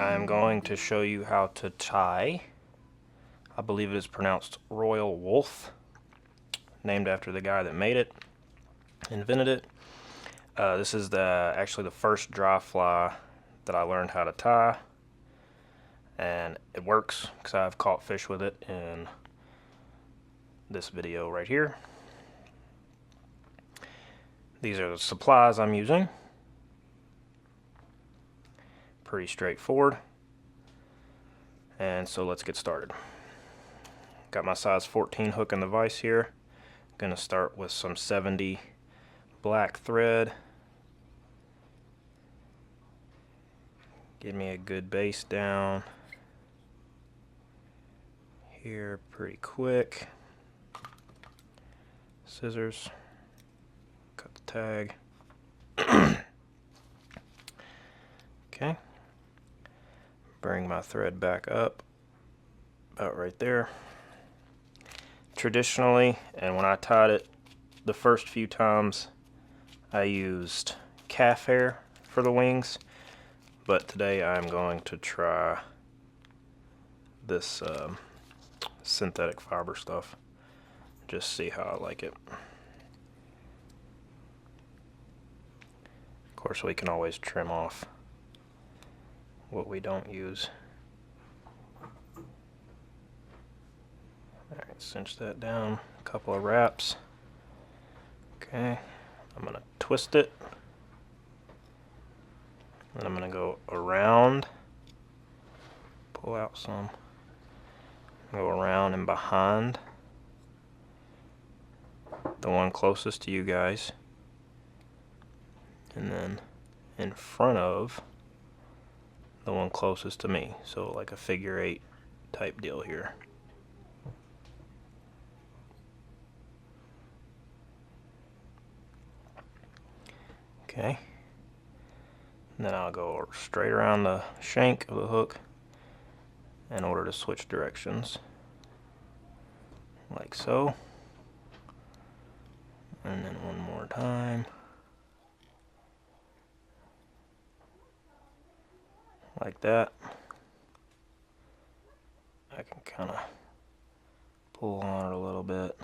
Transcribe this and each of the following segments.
I'm going to show you how to tie, I believe it is pronounced Royal Wulff, named after the guy that made it, invented it. This is actually the first dry fly that I learned how to tie, and it works because I've caught fish with it in this video right here. These are the supplies I'm using. Pretty straightforward. And so let's get started. Got my size 14 hook in the vise here. Gonna start with some 70 black thread. Give me a good base down here pretty quick. Scissors, cut the tag. Okay, bring my thread back up about right there. Traditionally, and when I tied it the first few times, I used calf hair for the wings, but today I'm going to try this synthetic fiber stuff. Just see how I like it. Of course, we can always trim off what we don't use. Alright, cinch that down, a couple of wraps. Okay, I'm going to twist it. And I'm going to go around, pull out some, go around and behind the one closest to you guys, and then in front of the one closest to me, so like a figure 8 type deal here. Okay, and then I'll go straight around the shank of the hook in order to switch directions, like so, and then one more time, like that. I can kind of pull on it a little bit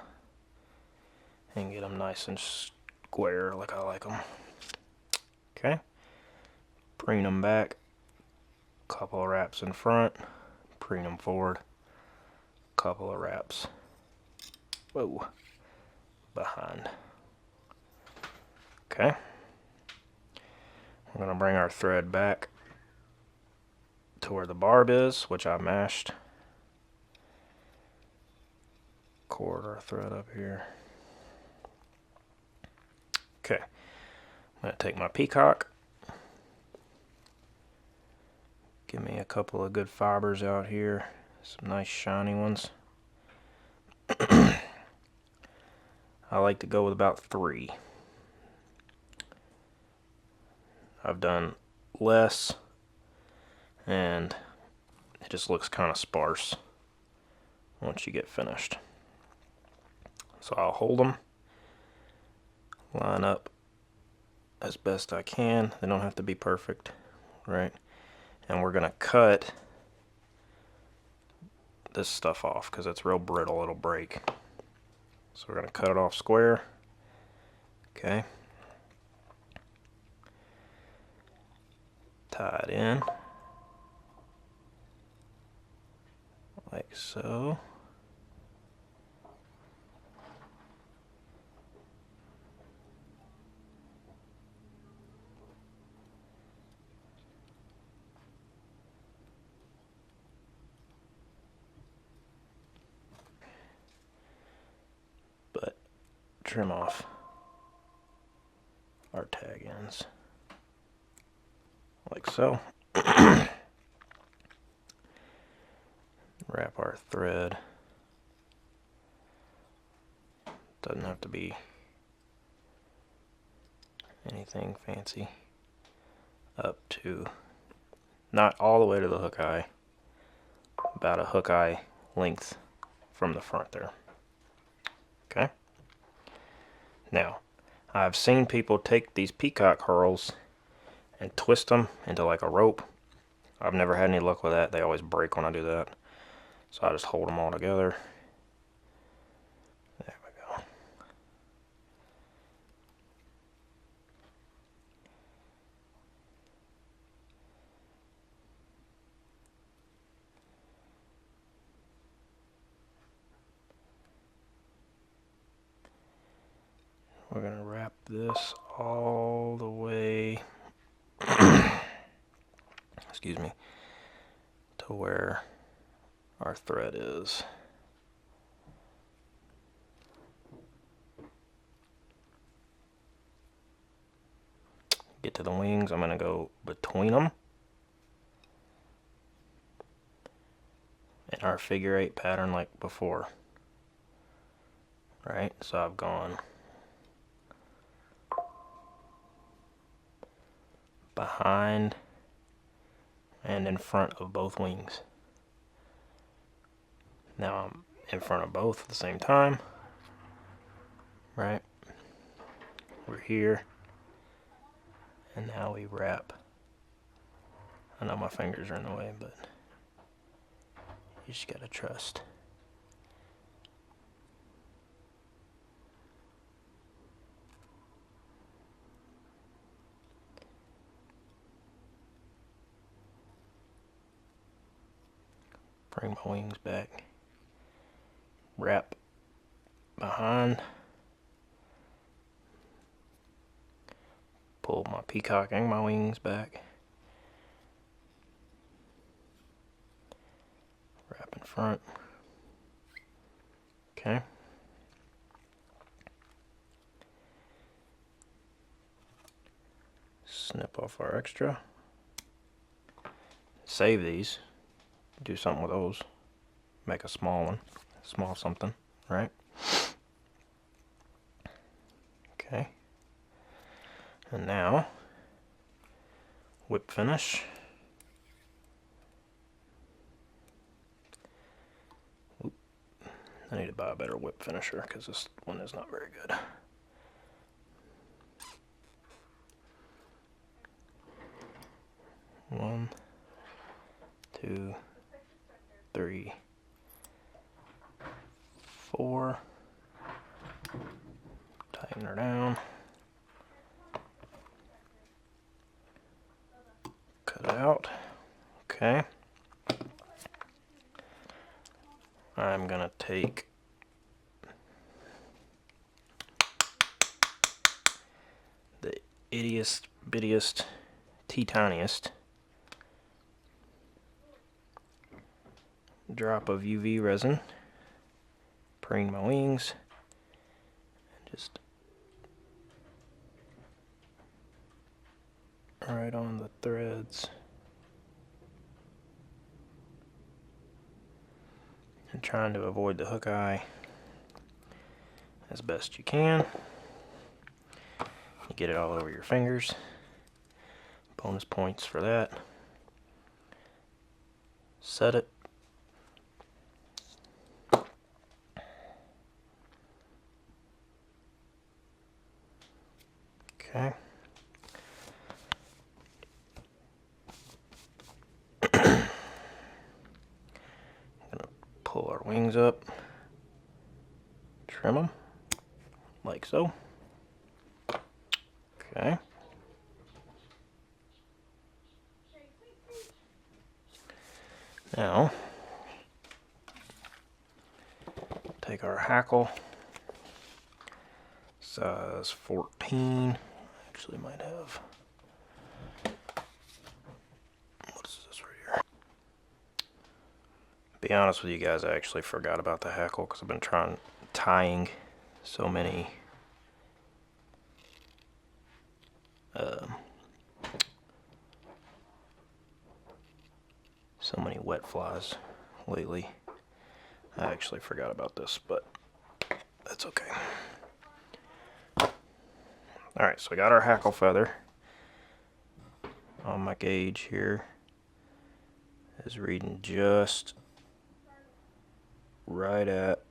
and get them nice and square like I like them. Okay, preen them back, couple of wraps in front, preen them forward, couple of wraps, whoa, behind. Okay, we're going to bring our thread back to where the barb is, which I mashed. Cord our thread up here. Okay, I'm going to take my peacock. Give me a couple of good fibers out here, some nice shiny ones. I like to go with about 3. I've done less, and it just looks kind of sparse once you get finished. So I'll hold them, line up as best I can. They don't have to be perfect, right? And we're gonna cut this stuff off because it's real brittle, it'll break. So we're gonna cut it off square. Okay, tie it in like so. But trim off our tag ends like so. Wrap our thread. Doesn't have to be anything fancy. Up to, not all the way to the hook eye, about a hook eye length from the front there. Okay. Now, I've seen people take these peacock curls and twist them into like a rope I've never had any luck with that. They always break when I do that. So I just hold them all together. There we go. We're going to wrap this all the way, excuse me, to where our thread is. Get to the wings, I'm going to go between them in our figure 8 pattern like before. Right, so I've gone behind and in front of both wings. Now I'm in front of both at the same time. Right, we're here, and now we wrap. I know my fingers are in the way, but you just gotta trust. Bring my wings back. Wrap behind. Pull my peacock and my wings back. Wrap in front. Okay. Snip off our extra. Save these. Do something with those. Make a small one. Small something, right? Okay. And now, whip finish. Oop. I need to buy a better whip finisher because this one is not very good. One, two, three, four. Tighten her down. Cut it out. Okay. I'm gonna take the ittiest bittiest tiniest drop of UV resin, preen my wings, and just right on the threads, and trying to avoid the hook eye as best you can. You get it all over your fingers. Bonus points for that. Set it. Okay. Gonna pull our wings up, trim them like so. Okay. Now, take our hackle, size 14. Actually, might have. What is this right here? Be honest with you guys, I actually forgot about the hackle because I've been tying so many wet flies lately. I actually forgot about this, but that's okay. Alright, so we got our hackle feather. On my gauge here is reading just right at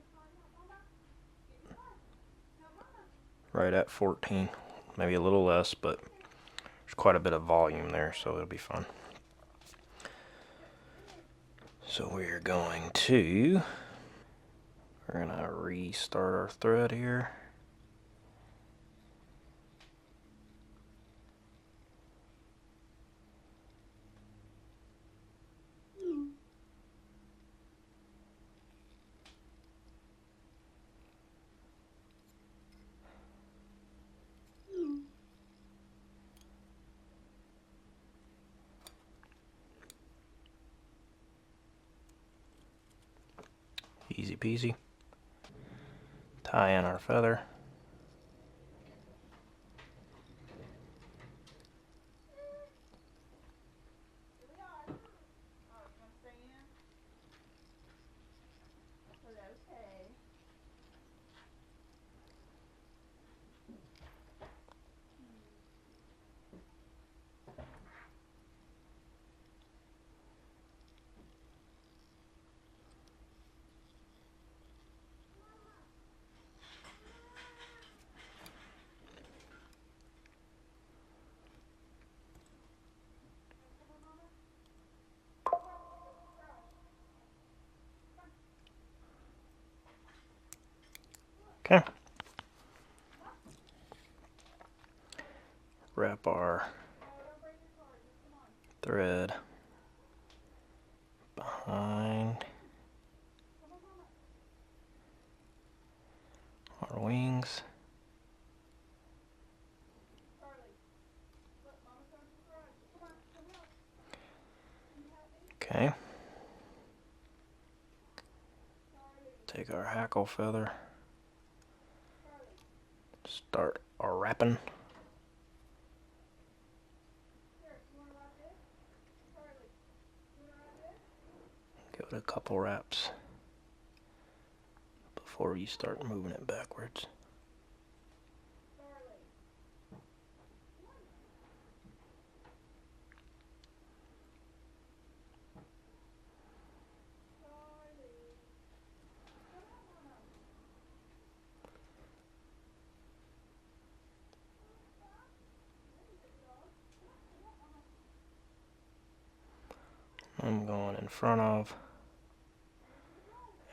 14, maybe a little less, but there's quite a bit of volume there, so it'll be fun. So we're going to restart our thread here. Easy peasy. Tie in our feather. Okay. Wrap our thread behind our wings. Okay. Take our hackle feather. Start our wrapping. Give it a couple wraps before you start moving it backwards. I'm going in front of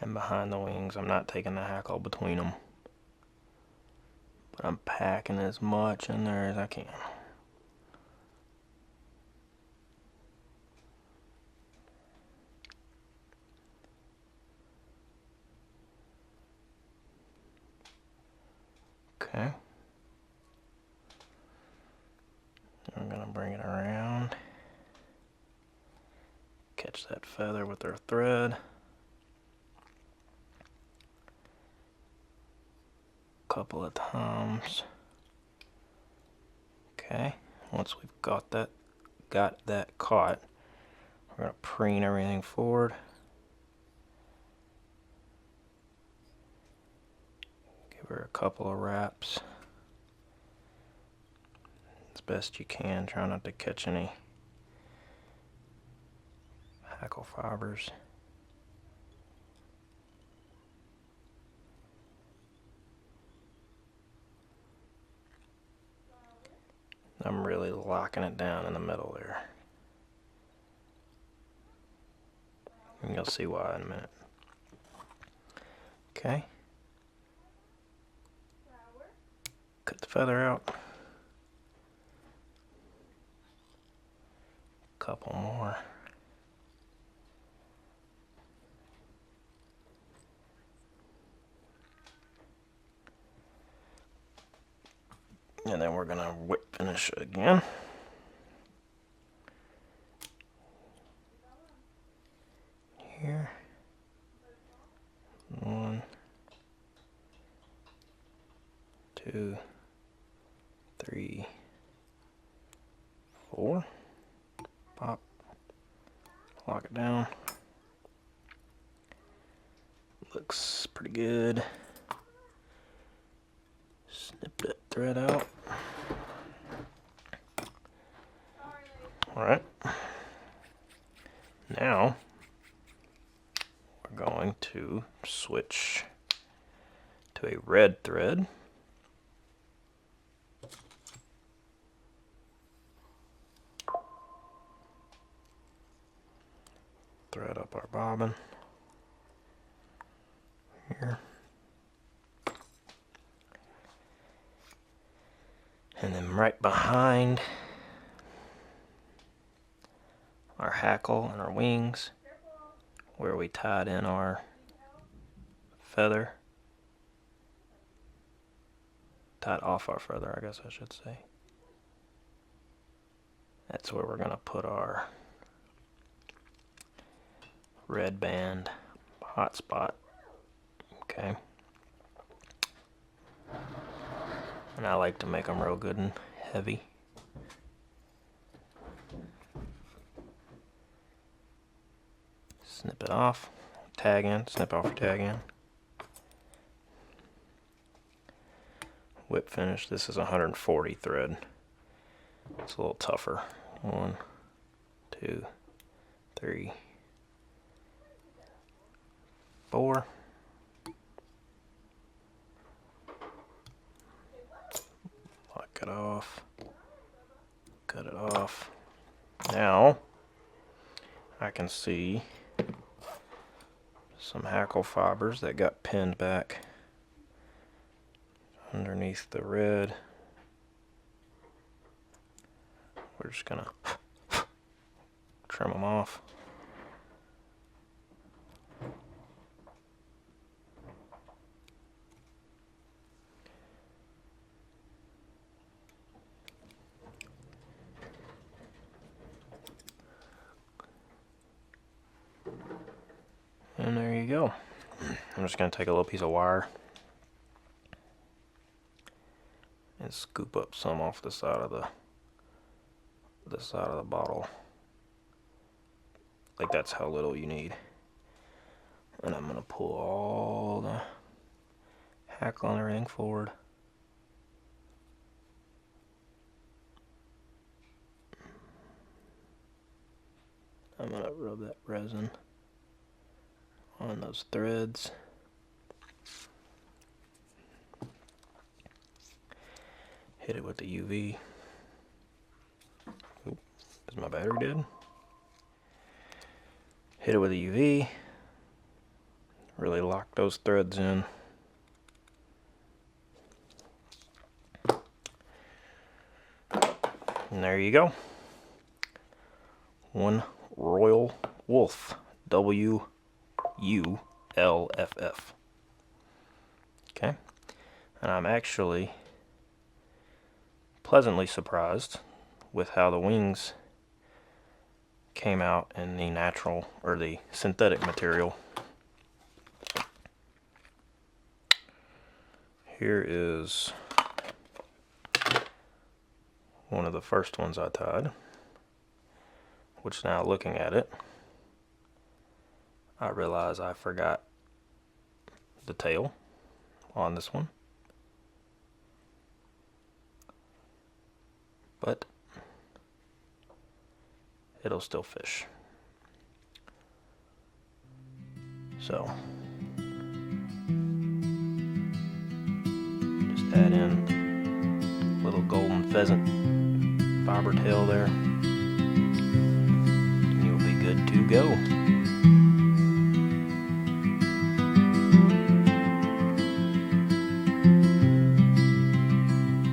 and behind the wings. I'm not taking the hackle between them, but I'm packing as much in there as I can. Okay. I'm going to bring it around. Catch that feather with our thread. Couple of times. Okay. Once we've got that caught, we're going to preen everything forward. Give her a couple of wraps. As best you can. Try not to catch any hackle fibers. I'm really locking it down in the middle there. And you'll see why in a minute. Okay. Cut the feather out. Couple more. And then we're gonna whip finish it again. Here. 1, 2, 3, 4. Pop. Lock it down. Looks pretty good. Snip that thread out. Alright. Now we're going to switch to a red thread. thread up our bobbin here. And then right behind our hackle and our wings, where we tied in our feather, tied off our feather, I guess I should say. That's where we're going to put our red band hot spot. Okay. And I like to make them real good and heavy. Snip it off, tag in, snip off your tag in. Whip finish, this is 140 thread. It's a little tougher. 1, 2, 3, 4. Lock it off. Cut it off. Now I can see some hackle fibers that got pinned back underneath the red. We're just gonna trim them off. And there you go. I'm just going to take a little piece of wire and scoop up some off the side of the bottle. Like that's how little you need. And I'm going to pull all the hackle and everything forward. I'm going to rub that resin on those threads. Hit it with the UV. Oop, is my battery dead? Hit it with the UV. Really lock those threads in. And there you go. One Royal Wulff. W-U-L-F-F. Okay. And I'm actually pleasantly surprised with how the wings came out in the natural or the synthetic material. Here is one of the first ones I tied, which now looking at it, I realize I forgot the tail on this one. But it'll still fish. So just add in a little golden pheasant fiber tail there, and you'll be good to go.